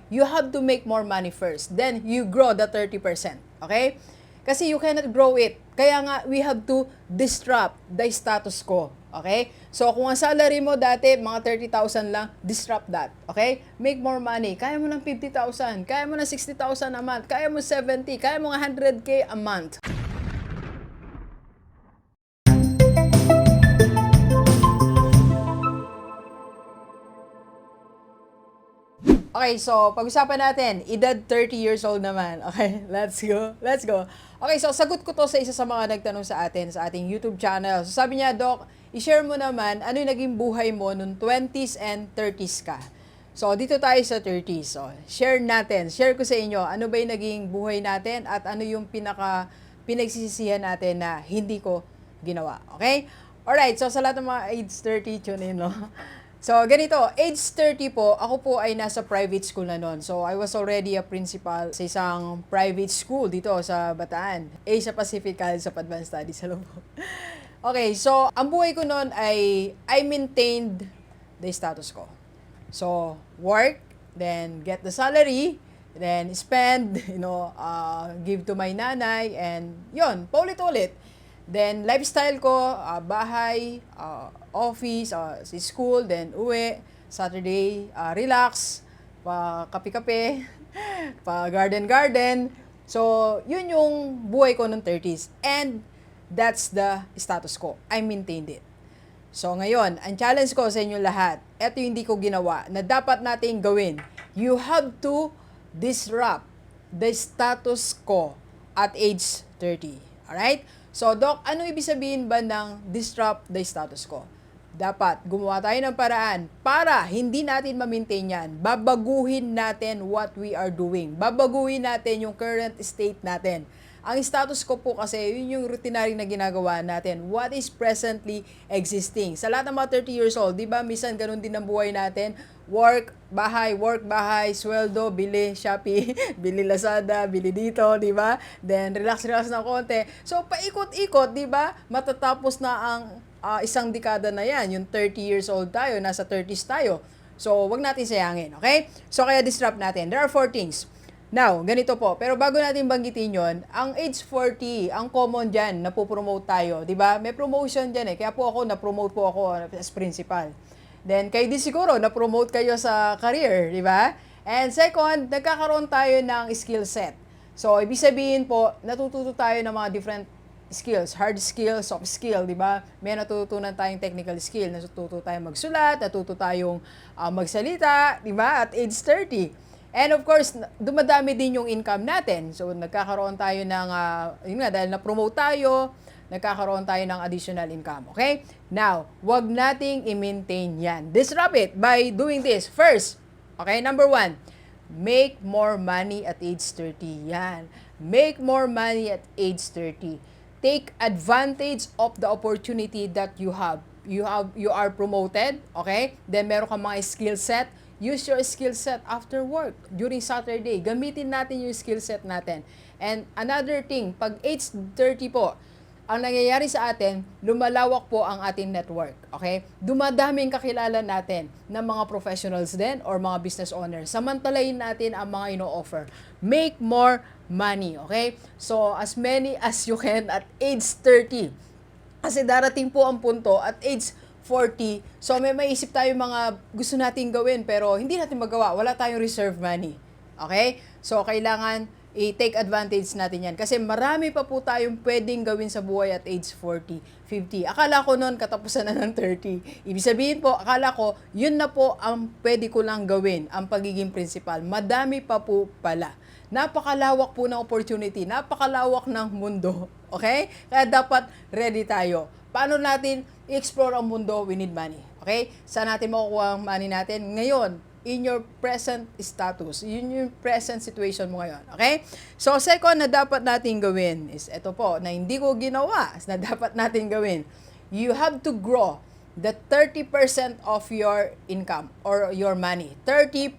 you have to make more money first. Then, you grow the 30%. Okay? Kasi you cannot grow it. Kaya nga, we have to disrupt the status quo. Okay? So, kung ang salary mo dati, mga 30,000 lang, disrupt that. Okay? Make more money. Kaya mo ng 50,000, kaya mo ng 60,000 a month, kaya mo 70, kaya mo ng 100K a month. Okay, so pag-usapan natin, edad 30 years old naman. Okay, let's go. Let's go. Okay, so sagot ko to sa isa sa mga nagtanong sa atin sa ating YouTube channel. So sabi niya, Doc, i-share mo naman ano yung naging buhay mo nung 20s and 30s ka. So dito tayo sa 30s. So share natin. Share ko sa inyo ano ba yung naging buhay natin at ano yung pinagsisisihan natin na hindi ko ginawa. Okay? Alright, so sa lahat ng mga age 30, tune in, no? So, ganito, age 30 po, ako po ay nasa private school na noon. So, I was already a principal sa isang private school dito sa Bataan. Asia Pacific College of Advanced Studies. Hello po. Okay, so, ang buhay ko noon ay I maintained the status ko. So, work, then get the salary, then spend, give to my nanay, and yun, paulit-ulit. Then, lifestyle ko, bahay, office, si school, then uwi, Saturday, relax, pa kape-kape, pa garden-garden. So, yun yung buhay ko ng 30s. And that's the status ko. I maintained it. So, ngayon, ang challenge ko sa inyo lahat, eto yung hindi ko ginawa, na dapat nating gawin. You have to disrupt the status quo at age 30. Alright? So, Doc, ano ibig sabihin ba ng disrupt the status quo? Dapat gumawa tayo ng paraan para hindi natin ma-maintain yan. Babaguhin natin what we are doing. Babaguhin natin yung current state natin. Ang status quo po kasi, yun yung routinary na ginagawa natin. What is presently existing. Sa lahat ng mga 30 years old, di ba, minsan ganun din ang buhay natin. Work, bahay, sweldo, bili, Shopee, bili Lazada, bili dito, di ba? Then, relax ng konti. So, paikot-ikot, di ba? Matatapos na ang isang dekada na yan. Yung 30 years old tayo, nasa 30s tayo. So, wag natin sayangin, okay? So, kaya disrupt natin. There are 4 things. Now, ganito po. Pero bago natin banggitin yon, ang age 40, ang common dyan, napopromote tayo. Di ba? May promotion dyan eh. Kaya po ako, napromote po ako as principal. Then, kayo din siguro, na-promote kayo sa career, di ba? And second, nagkakaroon tayo ng skill set. So, ibig sabihin po, natututo tayo ng mga different skills, hard skill, soft skill, di ba? May natututunan tayong technical skill, natututo tayong magsulat, natututo tayong magsalita, di ba? At age 30. And of course, dumadami din yung income natin. So, nagkakaroon tayo ng, yun nga, dahil na-promote tayo, nagkakaroon tayo ng additional income. Okay? Now, wag nating i-maintain yan. Disrupt it by doing this. First, okay, number 1, make more money at age 30. Yan. Make more money at age 30. Take advantage of the opportunity that you have. You are promoted, okay? Then meron kang mga skill set. Use your skill set after work, during Saturday. Gamitin natin yung skill set natin. And another thing, pag age 30 po, ang nangyayari sa atin, lumalawak po ang ating network. Okay? Dumadaming kakilala natin ng mga professionals din or mga business owners. Samantalayin natin ang mga ino-offer. Make more money. Okay? So, as many as you can at age 30. Kasi darating po ang punto at age 40. So, may maisip tayo mga gusto nating gawin pero hindi natin magawa. Wala tayong reserve money. Okay? So, kailangan i-take advantage natin yan. Kasi marami pa po tayong pwedeng gawin sa buhay at age 40, 50. Akala ko noon katapusan na ng 30. Ibig sabihin po, akala ko, yun na po ang pwede ko lang gawin, ang pagiging principal. Madami pa po pala. Napakalawak po ng opportunity. Napakalawak ng mundo. Okay? Kaya dapat ready tayo. Paano natin i-explore ang mundo? We need money. Okay? Saan natin makukuha ang money natin? Ngayon, in your present status. Yun yung present situation mo ngayon. Okay? So, second na dapat natin gawin is ito po, na hindi ko ginawa, na dapat natin gawin. You have to grow the 30% of your income or your money. 30%.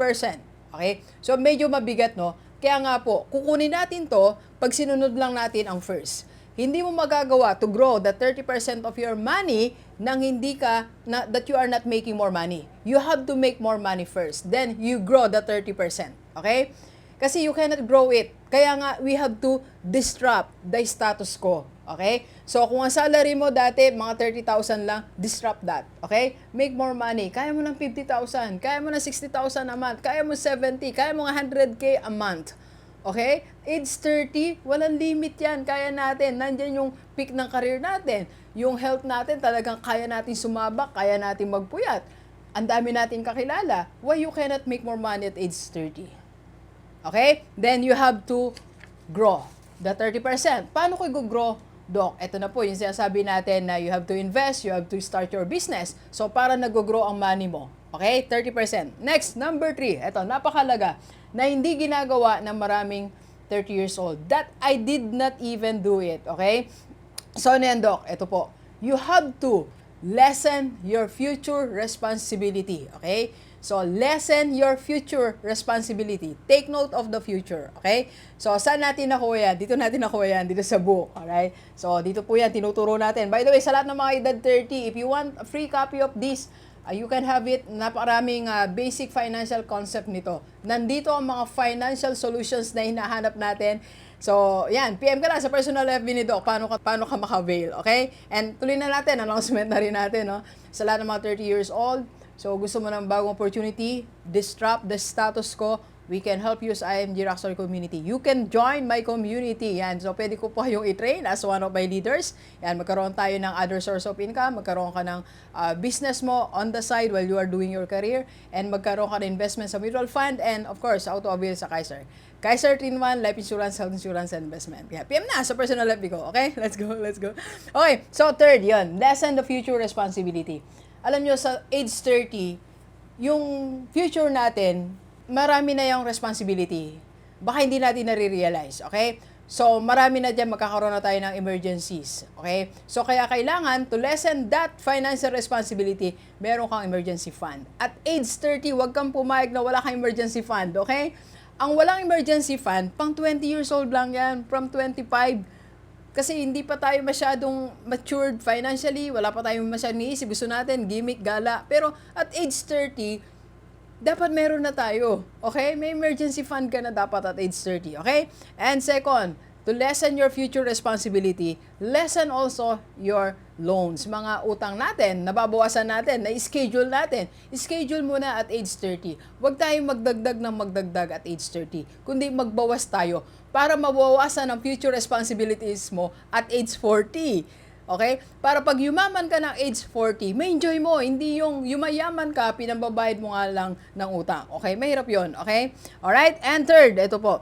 Okay? So, medyo mabigat, no? Kaya nga po, kukunin natin to pag sinunod lang natin ang first. Hindi mo magagawa to grow the 30% of your money nang hindi ka, that you are not making more money. You have to make more money first. Then, you grow the 30%. Okay? Kasi you cannot grow it. Kaya nga, we have to disrupt the status quo. Okay? So, kung ang salary mo dati, mga 30,000 lang, disrupt that. Okay? Make more money. Kaya mo ng 50,000. Kaya mo ng 60,000 a month. Kaya mo 70. Kaya mo ng 100K a month. Okay? Age 30, walang limit yan. Kaya natin. Nandyan yung peak ng career natin. Yung health natin, talagang kaya natin sumabak. Kaya natin magpuyat. Ang dami natin kakilala. Why you cannot make more money at age 30? Okay? Then you have to grow the 30%. Paano ko i-grow, Doc? Ito na po yung sinasabi natin na you have to invest, you have to start your business. So, para nag-grow ang money mo. Okay? 30%. Next, number 3. Ito, napakalaga na hindi ginagawa ng maraming 30 years old. That I did not even do it. Okay? So, ano yan, Doc? Ito po. You have to lessen your future responsibility. Okay? So, lessen your future responsibility. Take note of the future. Okay? So, saan natin nakuha yan? Dito natin nakuha yan. Dito sa book. Alright? So, dito po yan. Tinuturo natin. By the way, sa lahat ng mga edad 30, if you want a free copy of this, you can have it. Napakaraming basic financial concept nito. Nandito ang mga financial solutions na hinahanap natin. So, yan. PM ka lang sa personal FB ni Doc. Paano ka maka-avail. Okay? And tuloy na natin. Announcement na rin natin. No? Sa lahat ng mga 30 years old, so, gusto mo ng bagong opportunity, disrupt the status quo, we can help you sa IMG Rockstar Community. You can join my community. Yan. So, pwede ko po kayong i-train as one of my leaders. Yan, magkaroon tayo ng other source of income, magkaroon ka ng business mo on the side while you are doing your career, and magkaroon ka ng investment sa mutual fund, and of course, auto-avail sa Kaiser. Kaiser 3-in-1, life insurance, health insurance, and investment. Yeah, PM na sa personal FB ko. Okay? Let's go. Okay, so third, yun. Lessen the future responsibility. Alam nyo, sa age 30, yung future natin, marami na yung responsibility. Baka hindi natin nare-realize, okay? So, marami na dyan, magkakaroon na tayo ng emergencies, okay? So, kaya kailangan, to lessen that financial responsibility, meron kang emergency fund. At age 30, wag kang pumayag na wala kang emergency fund, okay? Ang walang emergency fund, pang 20 years old lang yan, from 25. Kasi hindi pa tayo masyadong matured financially, wala pa tayong masyadong iisip, gusto natin, gimmick, gala. Pero at age 30, dapat meron na tayo. Okay? May emergency fund ka na dapat at age 30. Okay? And second, to lessen your future responsibility, lessen also your loans. Mga utang natin, nababawasan natin, na-schedule natin. Schedule muna at age 30. Huwag tayong magdagdag at age 30, kundi magbawas tayo para mabawasan ang future responsibilities mo at age 40. Okay? Para pag yumaman ka ng age 40, may enjoy mo. Hindi yung yumayaman ka, pinambabayad mo nga lang ng utang. Okay? Mahirap yon. Okay? Alright? And third, ito po.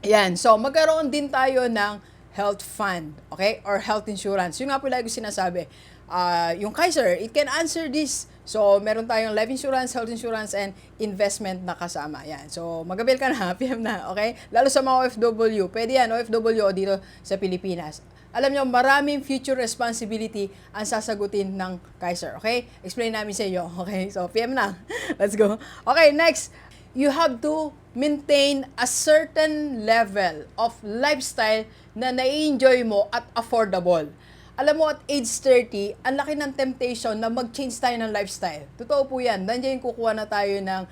Yan. So, magkaroon din tayo ng health fund. Okay? Or health insurance. Yung nga po lagi sinasabi. Yung Kaiser, it can answer this. So, meron tayong life insurance, health insurance, and investment na kasama. Yan. So, mag-avail ka na, PM na, okay? Lalo sa mga OFW. Pwede yan, OFW o dito sa Pilipinas. Alam nyo, maraming future responsibility ang sasagutin ng Kaiser, okay? Explain namin sa inyo, okay? So, PM na. Let's go. Okay, next. You have to maintain a certain level of lifestyle na nai-enjoy mo at affordable. Alam mo, at age 30, ang laki ng temptation na mag-change tayo ng lifestyle. Totoo po yan. Nandiyan kukuha na tayo ng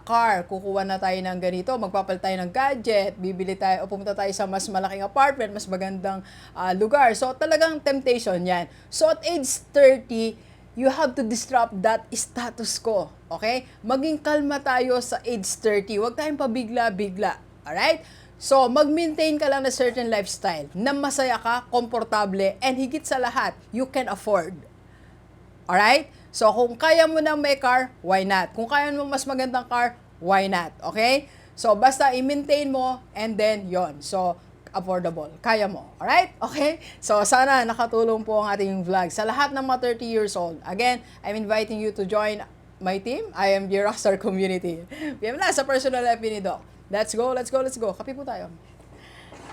car, kukuha na tayo ng ganito, magpapalit tayo ng gadget, bibili tayo, o pumunta tayo sa mas malaking apartment, mas magandang lugar. So, talagang temptation yan. So, at age 30, you have to disrupt that status quo. Okay? Maging kalma tayo sa age 30. Huwag tayong pabigla-bigla. Alright? So, mag-maintain ka lang na certain lifestyle na masaya ka, komportable, and higit sa lahat, you can afford. Alright? So, kung kaya mo nang may car, why not? Kung kaya mo mas magandang car, why not? Okay? So, basta i-maintain mo, and then yon. So, affordable. Kaya mo. Alright? Okay? So, sana nakatulong po ang ating vlog. Sa lahat ng mga 30 years old, again, I'm inviting you to join my team. I am the Rockstar Community. PM na sa personal FB ni Doc. Let's go. Kape po tayo.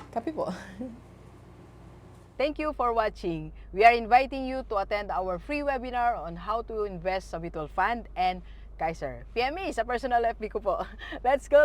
Kape po. Thank you for watching. We are inviting you to attend our free webinar on how to invest sa mutual fund and Kaiser. PM me sa personal FB ko po. Let's go.